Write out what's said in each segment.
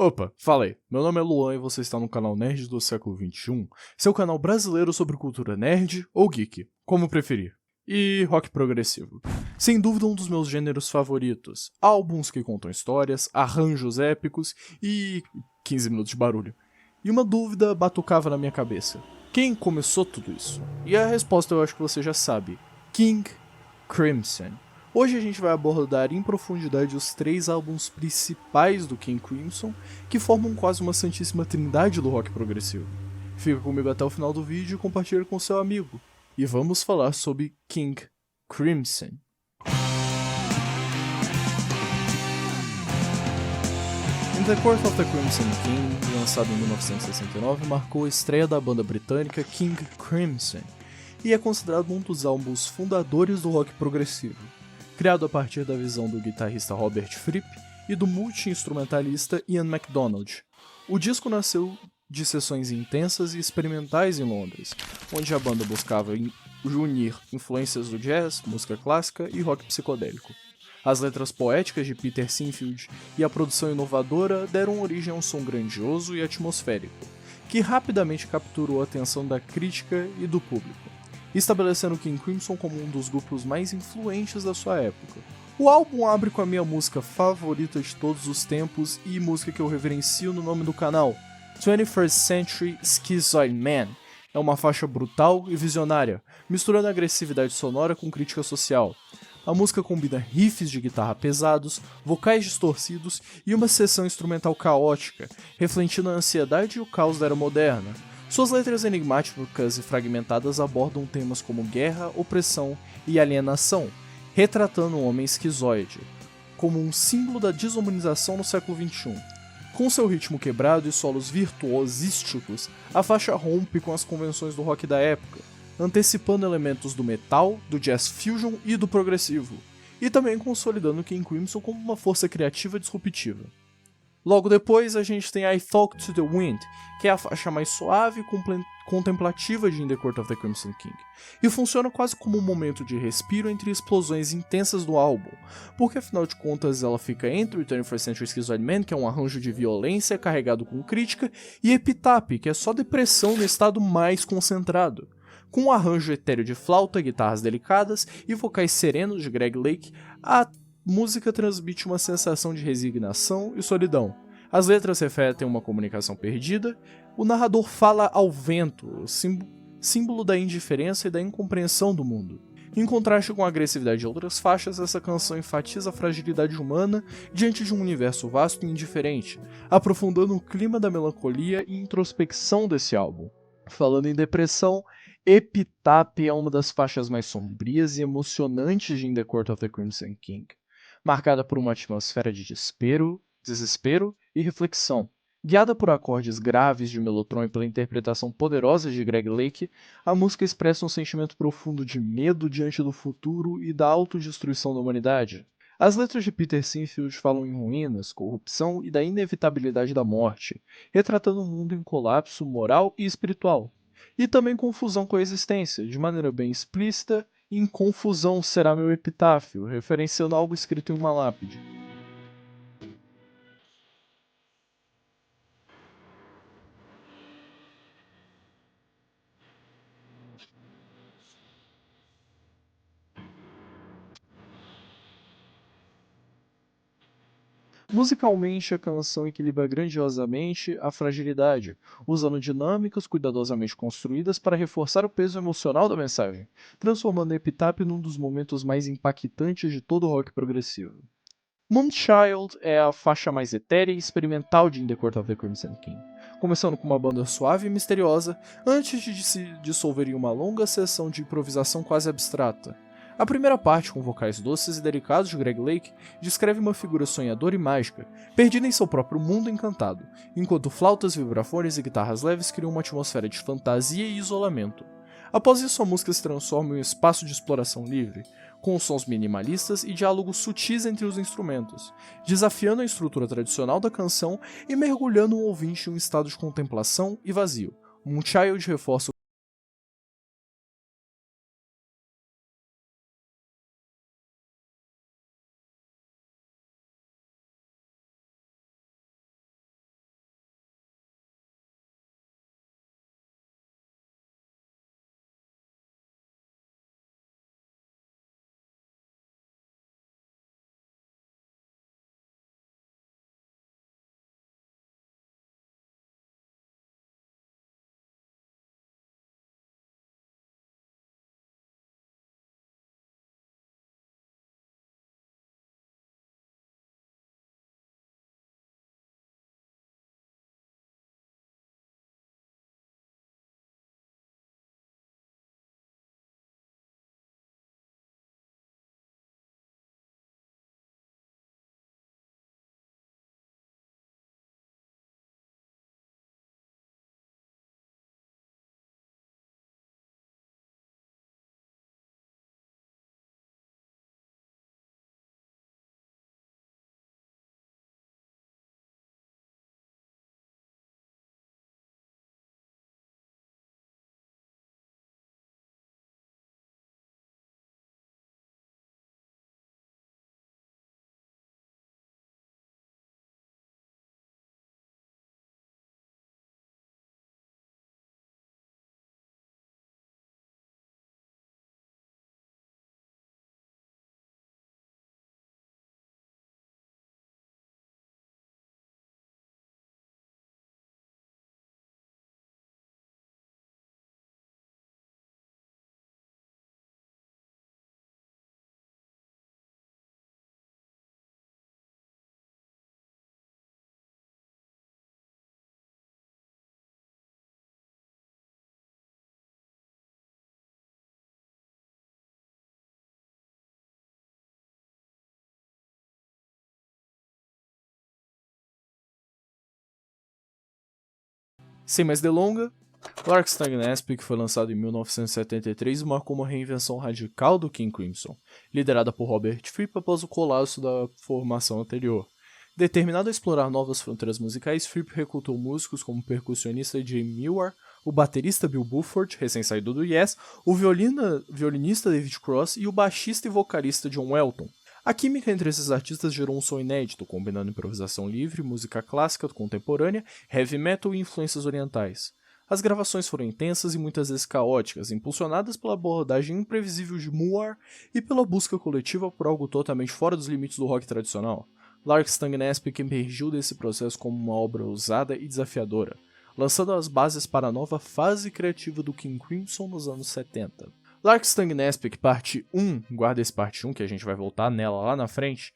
Opa, fala aí. Meu nome é Luan e você está no canal Nerd do Século XXI, seu canal brasileiro sobre cultura nerd ou geek, como preferir. E rock progressivo. Sem dúvida um dos meus gêneros favoritos. Álbuns que contam histórias, arranjos épicos e 15 minutos de barulho. E uma dúvida batucava na minha cabeça. Quem começou tudo isso? E a resposta eu acho que você já sabe. King Crimson. Hoje a gente vai abordar em profundidade os 3 álbuns principais do King Crimson, que formam quase uma santíssima trindade do rock progressivo. Fica comigo até o final do vídeo e compartilha com seu amigo. E vamos falar sobre King Crimson. In the Court of the Crimson King, lançado em 1969, marcou a estreia da banda britânica King Crimson, e é considerado um dos álbuns fundadores do rock progressivo. Criado a partir da visão do guitarrista Robert Fripp e do multi-instrumentalista Ian MacDonald. O disco nasceu de sessões intensas e experimentais em Londres, onde a banda buscava unir influências do jazz, música clássica e rock psicodélico. As letras poéticas de Peter Sinfield e a produção inovadora deram origem a um som grandioso e atmosférico, que rapidamente capturou a atenção da crítica e do público, estabelecendo King Crimson como um dos grupos mais influentes da sua época. O álbum abre com a minha música favorita de todos os tempos e música que eu reverencio no nome do canal, 21st Century Schizoid Man. É uma faixa brutal e visionária, misturando agressividade sonora com crítica social. A música combina riffs de guitarra pesados, vocais distorcidos e uma seção instrumental caótica, refletindo a ansiedade e o caos da era moderna. Suas letras enigmáticas e fragmentadas abordam temas como guerra, opressão e alienação, retratando um homem esquizoide, como um símbolo da desumanização no século XXI. Com seu ritmo quebrado e solos virtuosísticos, a faixa rompe com as convenções do rock da época, antecipando elementos do metal, do jazz fusion e do progressivo, e também consolidando King Crimson como uma força criativa disruptiva. Logo depois a gente tem I Talk to the Wind, que é a faixa mais suave e contemplativa de In the Court of the Crimson King, e funciona quase como um momento de respiro entre explosões intensas do álbum, porque afinal de contas ela fica entre o 21st Century Schizoid Man, que é um arranjo de violência carregado com crítica, e Epitaph, que é só depressão no estado mais concentrado. Com um arranjo etéreo de flauta, guitarras delicadas e vocais serenos de Greg Lake, a música transmite uma sensação de resignação e solidão. As letras refletem uma comunicação perdida, o narrador fala ao vento, símbolo da indiferença e da incompreensão do mundo. Em contraste com a agressividade de outras faixas, essa canção enfatiza a fragilidade humana diante de um universo vasto e indiferente, aprofundando o clima da melancolia e introspecção desse álbum. Falando em depressão, Epitaph é uma das faixas mais sombrias e emocionantes de In the Court of the Crimson King, marcada por uma atmosfera de desespero e reflexão. Guiada por acordes graves de Mellotron e pela interpretação poderosa de Greg Lake, a música expressa um sentimento profundo de medo diante do futuro e da autodestruição da humanidade. As letras de Peter Sinfield falam em ruínas, corrupção e da inevitabilidade da morte, retratando um mundo em colapso moral e espiritual. E também confusão com a existência, de maneira bem explícita, em confusão será meu epitáfio, referenciando algo escrito em uma lápide. Musicalmente, a canção equilibra grandiosamente a fragilidade, usando dinâmicas cuidadosamente construídas para reforçar o peso emocional da mensagem, transformando a Epitaph num dos momentos mais impactantes de todo o rock progressivo. Moonchild é a faixa mais etérea e experimental de In the Court of the Crimson King, começando com uma banda suave e misteriosa, antes de se dissolver em uma longa sessão de improvisação quase abstrata. A primeira parte, com vocais doces e delicados de Greg Lake, descreve uma figura sonhadora e mágica, perdida em seu próprio mundo encantado, enquanto flautas, vibrafones e guitarras leves criam uma atmosfera de fantasia e isolamento. Após isso, a música se transforma em um espaço de exploração livre, com sons minimalistas e diálogos sutis entre os instrumentos, desafiando a estrutura tradicional da canção e mergulhando o ouvinte em um estado de contemplação e vazio. Moonchild reforça Sem mais delonga, Larkstone Aspic foi lançado em 1973 e marcou uma reinvenção radical do King Crimson, liderada por Robert Fripp após o colapso da formação anterior. Determinado a explorar novas fronteiras musicais, Fripp recrutou músicos como o percussionista Jay Mewar, o baterista Bill Bruford, recém-saído do Yes, o violinista David Cross e o baixista e vocalista John Welton. A química entre esses artistas gerou um som inédito, combinando improvisação livre, música clássica contemporânea, heavy metal e influências orientais. As gravações foram intensas e muitas vezes caóticas, impulsionadas pela abordagem imprevisível de Mewar e pela busca coletiva por algo totalmente fora dos limites do rock tradicional. Larkstone Aspic emergiu desse processo como uma obra ousada e desafiadora, lançando as bases para a nova fase criativa do King Crimson nos anos 70. Larkstone Aspic Parte 1, guarda esse Parte 1 que a gente vai voltar nela lá na frente,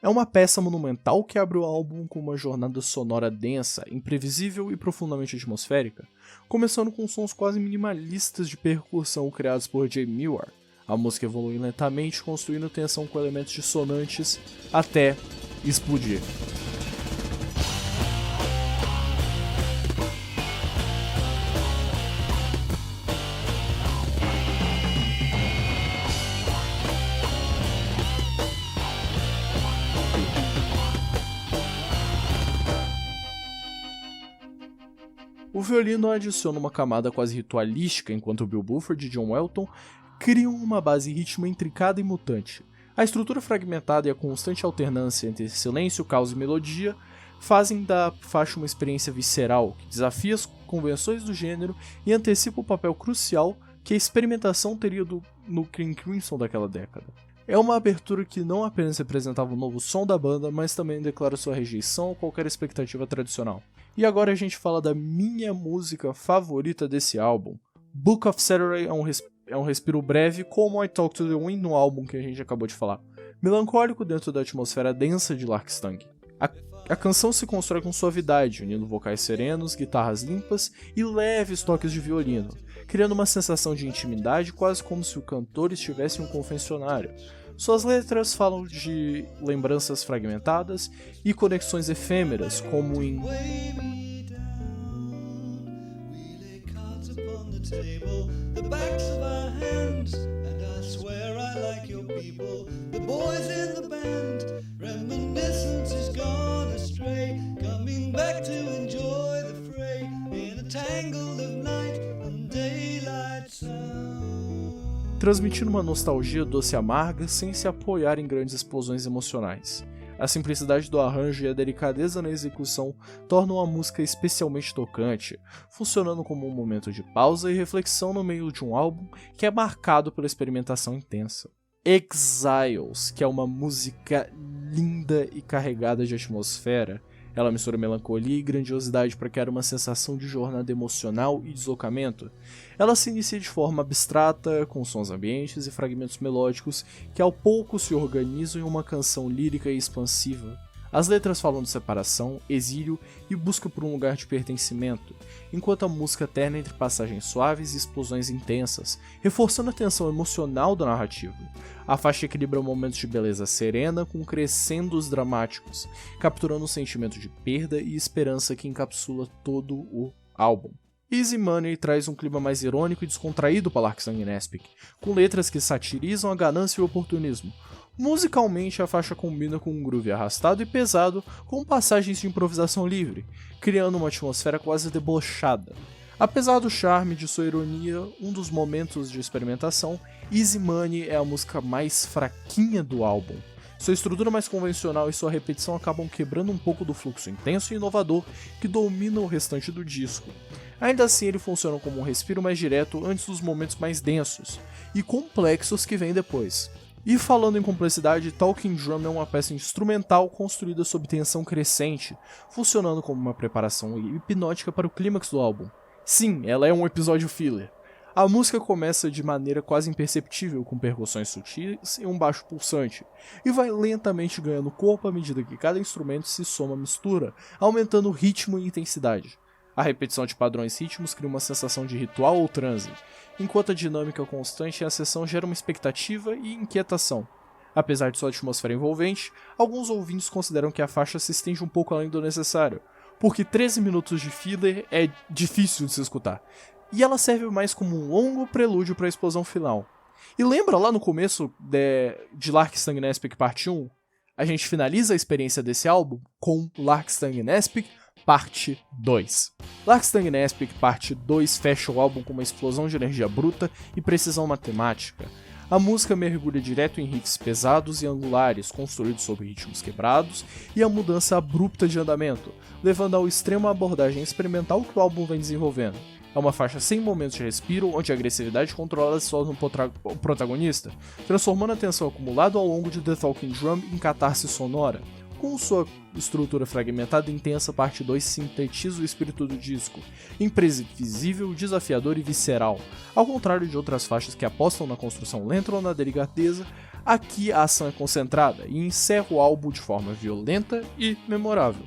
é uma peça monumental que abre o álbum com uma jornada sonora densa, imprevisível e profundamente atmosférica, começando com sons quase minimalistas de percussão criados por Jay Mewar. A música evolui lentamente, construindo tensão com elementos dissonantes até explodir. O violino adiciona uma camada quase ritualística, enquanto Bill Bruford e John Welton criam uma base rítmica intricada e mutante. A estrutura fragmentada e a constante alternância entre silêncio, caos e melodia fazem da faixa uma experiência visceral, que desafia as convenções do gênero e antecipa o papel crucial que a experimentação teria no King Crimson daquela década. É uma abertura que não apenas representava o novo som da banda, mas também declara sua rejeição a qualquer expectativa tradicional. E agora a gente fala da minha música favorita desse álbum. Book of Saturday é um respiro breve, como I Talk to the Wind no álbum que a gente acabou de falar. Melancólico dentro da atmosfera densa de Larkstone. A canção se constrói com suavidade, unindo vocais serenos, guitarras limpas e leves toques de violino, criando uma sensação de intimidade quase como se o cantor estivesse em um confessionário. Suas letras falam de lembranças fragmentadas e conexões efêmeras, como em transmitindo uma nostalgia doce e amarga sem se apoiar em grandes explosões emocionais. A simplicidade do arranjo e a delicadeza na execução tornam a música especialmente tocante, funcionando como um momento de pausa e reflexão no meio de um álbum que é marcado pela experimentação intensa. Exiles, que é uma música linda e carregada de atmosfera, ela mistura melancolia e grandiosidade para criar uma sensação de jornada emocional e deslocamento. Ela se inicia de forma abstrata, com sons ambientes e fragmentos melódicos que ao pouco se organizam em uma canção lírica e expansiva. As letras falam de separação, exílio e busca por um lugar de pertencimento, enquanto a música terna entre passagens suaves e explosões intensas, reforçando a tensão emocional da narrativa. A faixa equilibra momentos de beleza serena com crescendos dramáticos, capturando um sentimento de perda e esperança que encapsula todo o álbum. Easy Money traz um clima mais irônico e descontraído para Larkstone Aspic, com letras que satirizam a ganância e o oportunismo. Musicalmente, a faixa combina com um groove arrastado e pesado, com passagens de improvisação livre, criando uma atmosfera quase debochada. Apesar do charme de sua ironia, um dos momentos de experimentação, Easy Money é a música mais fraquinha do álbum. Sua estrutura mais convencional e sua repetição acabam quebrando um pouco do fluxo intenso e inovador que domina o restante do disco. Ainda assim, ele funciona como um respiro mais direto antes dos momentos mais densos e complexos que vêm depois. E falando em complexidade, Talking Drum é uma peça instrumental construída sob tensão crescente, funcionando como uma preparação hipnótica para o clímax do álbum. Sim, ela é um episódio filler. A música começa de maneira quase imperceptível, com percussões sutis e um baixo pulsante, e vai lentamente ganhando corpo à medida que cada instrumento se soma à mistura, aumentando o ritmo e intensidade. A repetição de padrões rítmicos cria uma sensação de ritual ou transe, enquanto a dinâmica constante em a sessão gera uma expectativa e inquietação. Apesar de sua atmosfera envolvente, alguns ouvintes consideram que a faixa se estende um pouco além do necessário, porque 13 minutos de filler é difícil de se escutar, e ela serve mais como um longo prelúdio para a explosão final. E lembra lá no começo de Larkstangenespik Parte 1? A gente finaliza a experiência desse álbum com Larkstangenespik Parte 2. Larkstangenespik Parte 2 fecha o álbum com uma explosão de energia bruta e precisão matemática. A música mergulha direto em riffs pesados e angulares, construídos sobre ritmos quebrados, e a mudança abrupta de andamento, levando ao extremo a abordagem experimental que o álbum vem desenvolvendo. É uma faixa sem momentos de respiro, onde a agressividade controlada se torna o protagonista, transformando a tensão acumulada ao longo de The Talking Drum em catarse sonora. Com sua estrutura fragmentada e intensa, parte 2 sintetiza o espírito do disco, imprevisível, desafiador e visceral. Ao contrário de outras faixas que apostam na construção lenta ou na delicadeza, aqui a ação é concentrada e encerra o álbum de forma violenta e memorável.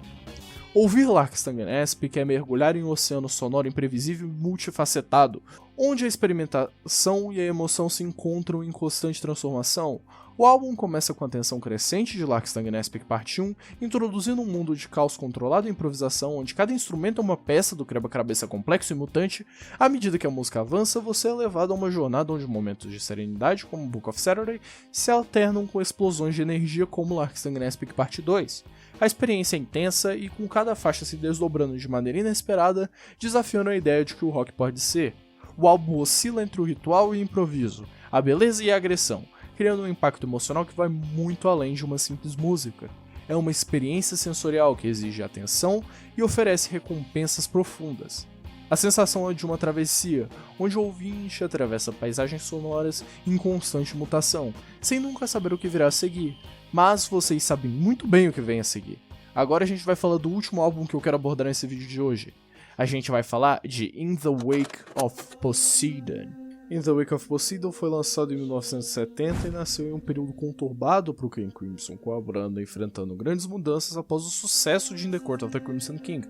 Ouvir Larkstangenespik é mergulhar em um oceano sonoro imprevisível e multifacetado, onde a experimentação e a emoção se encontram em constante transformação. O álbum começa com a tensão crescente de Larkstangenespik Parte 1, introduzindo um mundo de caos controlado e improvisação, onde cada instrumento é uma peça do quebra-cabeça complexo e mutante. À medida que a música avança, você é levado a uma jornada onde momentos de serenidade, como Book of Saturday, se alternam com explosões de energia como Larkstangenespik Parte 2. A experiência é intensa e, com cada faixa se desdobrando de maneira inesperada, desafiando a ideia de que o rock pode ser. O álbum oscila entre o ritual e o improviso, a beleza e a agressão, criando um impacto emocional que vai muito além de uma simples música. É uma experiência sensorial que exige atenção e oferece recompensas profundas. A sensação é de uma travessia, onde o ouvinte atravessa paisagens sonoras em constante mutação, sem nunca saber o que virá a seguir, mas vocês sabem muito bem o que vem a seguir. Agora a gente vai falar do último álbum que eu quero abordar nesse vídeo de hoje. A gente vai falar de In the Wake of Poseidon. In the Wake of Poseidon foi lançado em 1970 e nasceu em um período conturbado para o King Crimson, com a banda enfrentando grandes mudanças após o sucesso de In the Court of the Crimson King.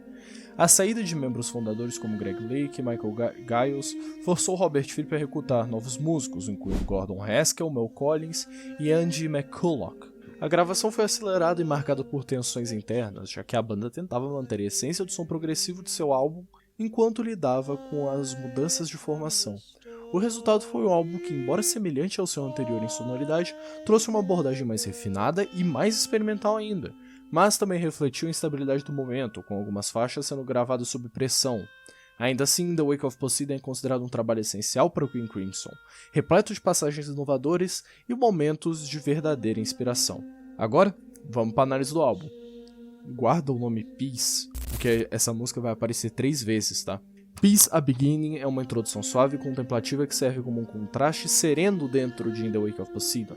A saída de membros fundadores como Greg Lake e Michael Giles forçou Robert Fripp a recrutar novos músicos, incluindo Gordon Haskell, Mel Collins e Andy McCulloch. A gravação foi acelerada e marcada por tensões internas, já que a banda tentava manter a essência do som progressivo de seu álbum enquanto lidava com as mudanças de formação. O resultado foi um álbum que, embora semelhante ao seu anterior em sonoridade, trouxe uma abordagem mais refinada e mais experimental ainda, mas também refletiu a instabilidade do momento, com algumas faixas sendo gravadas sob pressão. Ainda assim, The Wake of Poseidon é considerado um trabalho essencial para o King Crimson, repleto de passagens inovadoras e momentos de verdadeira inspiração. Agora, vamos para a análise do álbum. Guarda o nome Peace, porque essa música vai aparecer 3 vezes, tá? Peace a Beginning é uma introdução suave e contemplativa que serve como um contraste sereno dentro de In the Wake of Poseidon.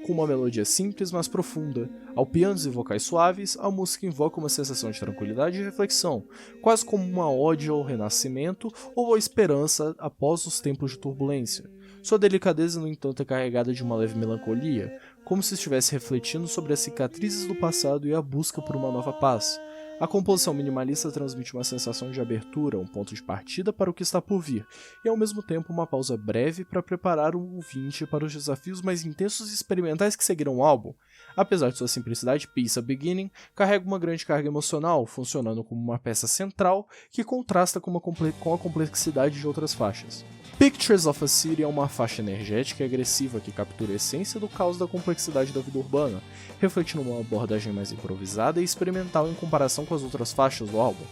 Com uma melodia simples, mas profunda, ao pianos e vocais suaves, a música invoca uma sensação de tranquilidade e reflexão, quase como uma ode ao renascimento ou à esperança após os tempos de turbulência. Sua delicadeza, no entanto, é carregada de uma leve melancolia, como se estivesse refletindo sobre as cicatrizes do passado e a busca por uma nova paz. A composição minimalista transmite uma sensação de abertura, um ponto de partida para o que está por vir, e ao mesmo tempo uma pausa breve para preparar o ouvinte para os desafios mais intensos e experimentais que seguirão o álbum. Apesar de sua simplicidade, Peace a Beginning carrega uma grande carga emocional, funcionando como uma peça central que contrasta com a complexidade de outras faixas. Pictures of a City é uma faixa energética e agressiva que captura a essência do caos da complexidade da vida urbana, refletindo uma abordagem mais improvisada e experimental em comparação com as outras faixas do álbum.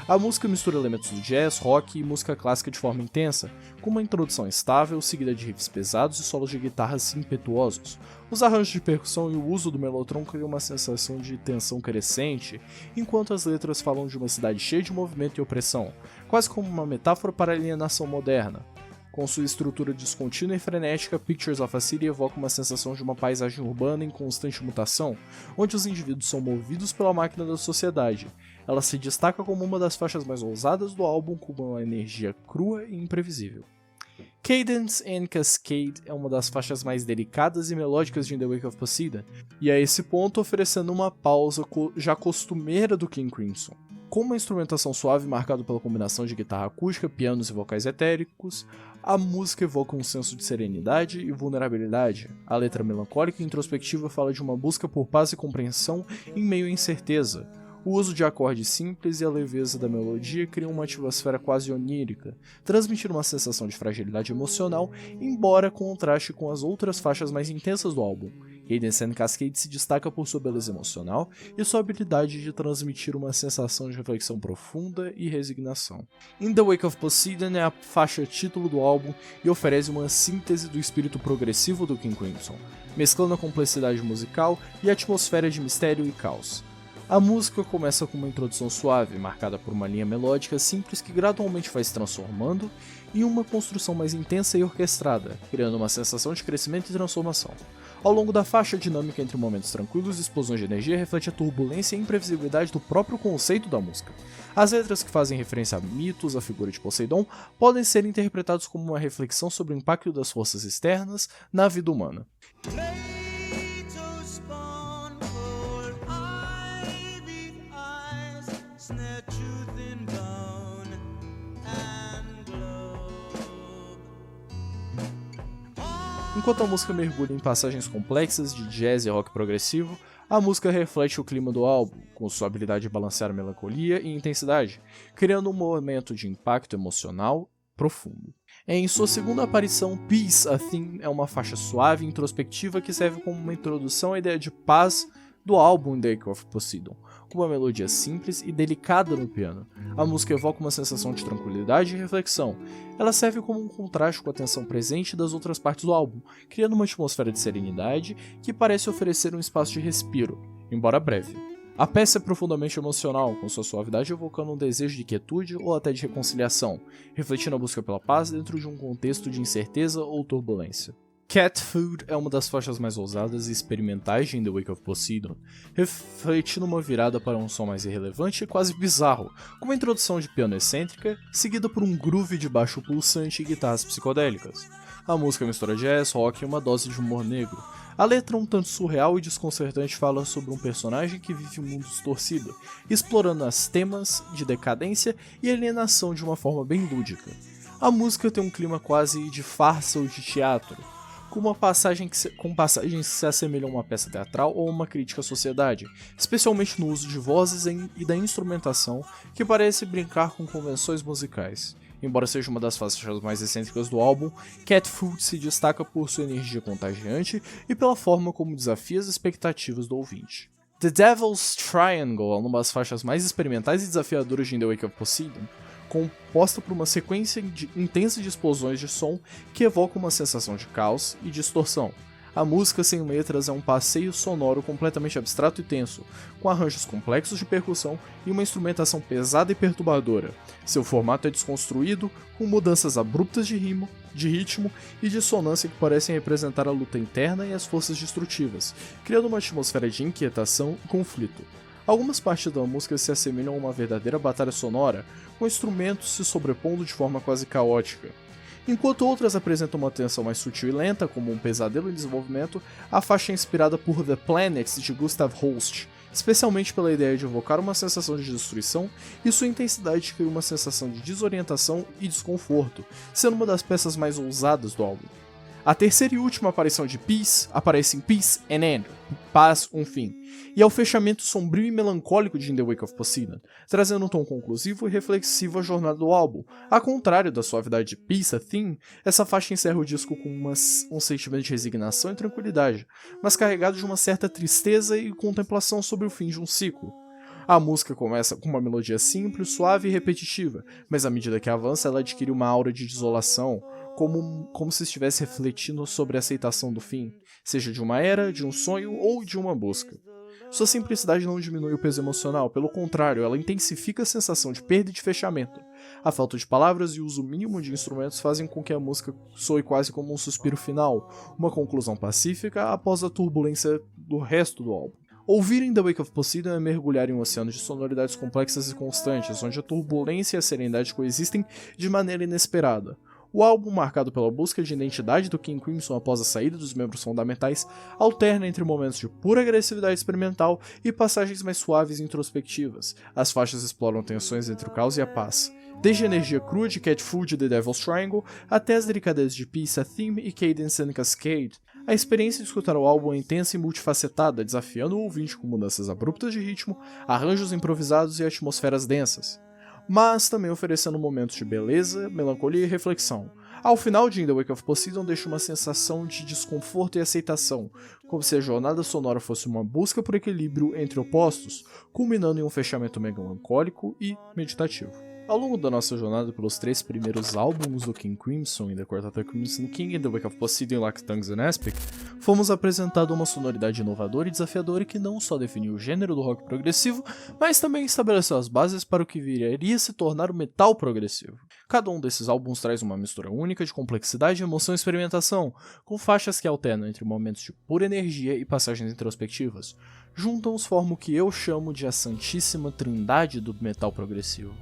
A música mistura elementos do jazz, rock e música clássica de forma intensa, com uma introdução estável, seguida de riffs pesados e solos de guitarras impetuosos. Os arranjos de percussão e o uso do mellotron criam uma sensação de tensão crescente, enquanto as letras falam de uma cidade cheia de movimento e opressão, quase como uma metáfora para a alienação moderna. Com sua estrutura descontínua e frenética, Pictures of a City evoca uma sensação de uma paisagem urbana em constante mutação, onde os indivíduos são movidos pela máquina da sociedade. Ela se destaca como uma das faixas mais ousadas do álbum, com uma energia crua e imprevisível. Cadence and Cascade é uma das faixas mais delicadas e melódicas de In the Wake of Poseidon, e a esse ponto oferecendo uma pausa já costumeira do King Crimson. Com uma instrumentação suave marcada pela combinação de guitarra acústica, pianos e vocais etéricos, a música evoca um senso de serenidade e vulnerabilidade. A letra melancólica e introspectiva fala de uma busca por paz e compreensão em meio à incerteza. O uso de acordes simples e a leveza da melodia criam uma atmosfera quase onírica, transmitindo uma sensação de fragilidade emocional, embora contraste com as outras faixas mais intensas do álbum. Cadence and Cascade se destaca por sua beleza emocional e sua habilidade de transmitir uma sensação de reflexão profunda e resignação. In the Wake of Poseidon é a faixa título do álbum e oferece uma síntese do espírito progressivo do King Crimson, mesclando a complexidade musical e a atmosfera de mistério e caos. A música começa com uma introdução suave, marcada por uma linha melódica simples que gradualmente vai se transformando em uma construção mais intensa e orquestrada, criando uma sensação de crescimento e transformação. Ao longo da faixa, a dinâmica entre momentos tranquilos e explosões de energia reflete a turbulência e imprevisibilidade do próprio conceito da música. As letras que fazem referência a mitos, a figura de Poseidon, podem ser interpretados como uma reflexão sobre o impacto das forças externas na vida humana. Enquanto a música mergulha em passagens complexas de jazz e rock progressivo, a música reflete o clima do álbum, com sua habilidade de balancear melancolia e intensidade, criando um momento de impacto emocional profundo. Em sua segunda aparição, Peace, a Theme é uma faixa suave e introspectiva que serve como uma introdução à ideia de paz do álbum The Wake of Poseidon, com uma melodia simples e delicada no piano. A música evoca uma sensação de tranquilidade e reflexão. Ela serve como um contraste com a tensão presente das outras partes do álbum, criando uma atmosfera de serenidade que parece oferecer um espaço de respiro, embora breve. A peça é profundamente emocional, com sua suavidade evocando um desejo de quietude ou até de reconciliação, refletindo a busca pela paz dentro de um contexto de incerteza ou turbulência. Cat Food é uma das faixas mais ousadas e experimentais de In the Wake of Poseidon, refletindo uma virada para um som mais irrelevante e quase bizarro, com uma introdução de piano excêntrica, seguida por um groove de baixo pulsante e guitarras psicodélicas. A música mistura jazz, rock e uma dose de humor negro. A letra, um tanto surreal e desconcertante, fala sobre um personagem que vive um mundo distorcido, explorando as temas de decadência e alienação de uma forma bem lúdica. A música tem um clima quase de farsa ou de teatro, com passagens que se assemelham a uma peça teatral ou uma crítica à sociedade, especialmente no uso de vozes e da instrumentação, que parece brincar com convenções musicais. Embora seja uma das faixas mais excêntricas do álbum, Cat Food se destaca por sua energia contagiante e pela forma como desafia as expectativas do ouvinte. The Devil's Triangle é uma das faixas mais experimentais e desafiadoras de In the Wake of Poseidon, composta por uma sequência intensa de explosões de som que evoca uma sensação de caos e distorção. A música sem letras é um passeio sonoro completamente abstrato e tenso, com arranjos complexos de percussão e uma instrumentação pesada e perturbadora. Seu formato é desconstruído, com mudanças abruptas de ritmo e dissonância que parecem representar a luta interna e as forças destrutivas, criando uma atmosfera de inquietação e conflito. Algumas partes da música se assemelham a uma verdadeira batalha sonora, com instrumentos se sobrepondo de forma quase caótica. Enquanto outras apresentam uma tensão mais sutil e lenta, como um pesadelo em desenvolvimento, a faixa é inspirada por The Planets de Gustav Holst, especialmente pela ideia de evocar uma sensação de destruição e sua intensidade cria uma sensação de desorientação e desconforto, sendo uma das peças mais ousadas do álbum. A terceira e última aparição de Peace aparece em Peace and End, Paz, um Fim, e é o fechamento sombrio e melancólico de In the Wake of Poseidon, trazendo um tom conclusivo e reflexivo à jornada do álbum. Ao contrário da suavidade de Peace, a Theme, essa faixa encerra o disco com um sentimento de resignação e tranquilidade, mas carregado de uma certa tristeza e contemplação sobre o fim de um ciclo. A música começa com uma melodia simples, suave e repetitiva, mas à medida que avança ela adquire uma aura de desolação, como se estivesse refletindo sobre a aceitação do fim, seja de uma era, de um sonho ou de uma busca. Sua simplicidade não diminui o peso emocional, pelo contrário, ela intensifica a sensação de perda e de fechamento. A falta de palavras e o uso mínimo de instrumentos fazem com que a música soe quase como um suspiro final, uma conclusão pacífica após a turbulência do resto do álbum. Ouvir In the Wake of Poseidon é mergulhar em um oceano de sonoridades complexas e constantes, onde a turbulência e a serenidade coexistem de maneira inesperada. O álbum, marcado pela busca de identidade do King Crimson após a saída dos membros fundamentais, alterna entre momentos de pura agressividade experimental e passagens mais suaves e introspectivas. As faixas exploram tensões entre o caos e a paz, desde a energia crua de Cat Food e The Devil's Triangle até as delicadezas de Peace, a Theme e Cadence and Cascade. A experiência de escutar o álbum é intensa e multifacetada, desafiando o ouvinte com mudanças abruptas de ritmo, arranjos improvisados e atmosferas densas, mas também oferecendo momentos de beleza, melancolia e reflexão. Ao final de In the Wake of Poseidon deixa uma sensação de desconforto e aceitação, como se a jornada sonora fosse uma busca por equilíbrio entre opostos, culminando em um fechamento melancólico e meditativo. Ao longo da nossa jornada pelos 3 primeiros álbuns do King Crimson, In the Court of the Crimson King, In the Wake of Poseidon e Like Tongues and Aspic, fomos apresentados uma sonoridade inovadora e desafiadora que não só definiu o gênero do rock progressivo, mas também estabeleceu as bases para o que viria a se tornar o metal progressivo. Cada um desses álbuns traz uma mistura única de complexidade, emoção e experimentação, com faixas que alternam entre momentos de pura energia e passagens introspectivas. Juntam-os formam o que eu chamo de a santíssima trindade do metal progressivo.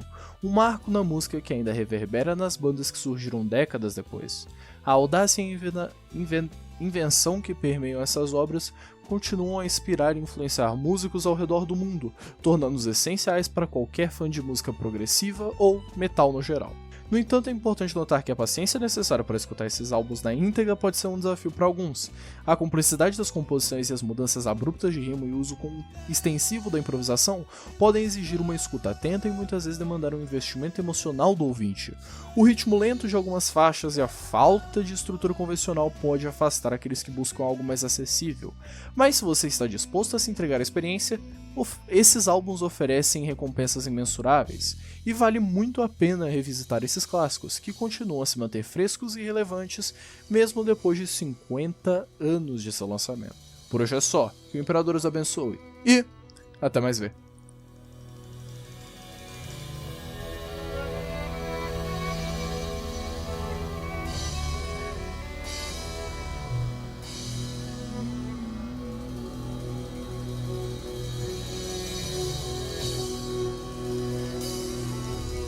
Um marco na música que ainda reverbera nas bandas que surgiram décadas depois. A audácia e a invenção que permeiam essas obras continuam a inspirar e influenciar músicos ao redor do mundo, tornando-os essenciais para qualquer fã de música progressiva ou metal no geral. No entanto, é importante notar que a paciência necessária para escutar esses álbuns na íntegra pode ser um desafio para alguns. A complexidade das composições e as mudanças abruptas de rimo e uso extensivo da improvisação podem exigir uma escuta atenta e muitas vezes demandar um investimento emocional do ouvinte. O ritmo lento de algumas faixas e a falta de estrutura convencional pode afastar aqueles que buscam algo mais acessível, mas se você está disposto a se entregar à experiência, esses álbuns oferecem recompensas imensuráveis, e vale muito a pena revisitar esses clássicos, que continuam a se manter frescos e relevantes mesmo depois de 50 anos de seu lançamento. Por hoje é só, que o Imperador os abençoe, e até mais ver.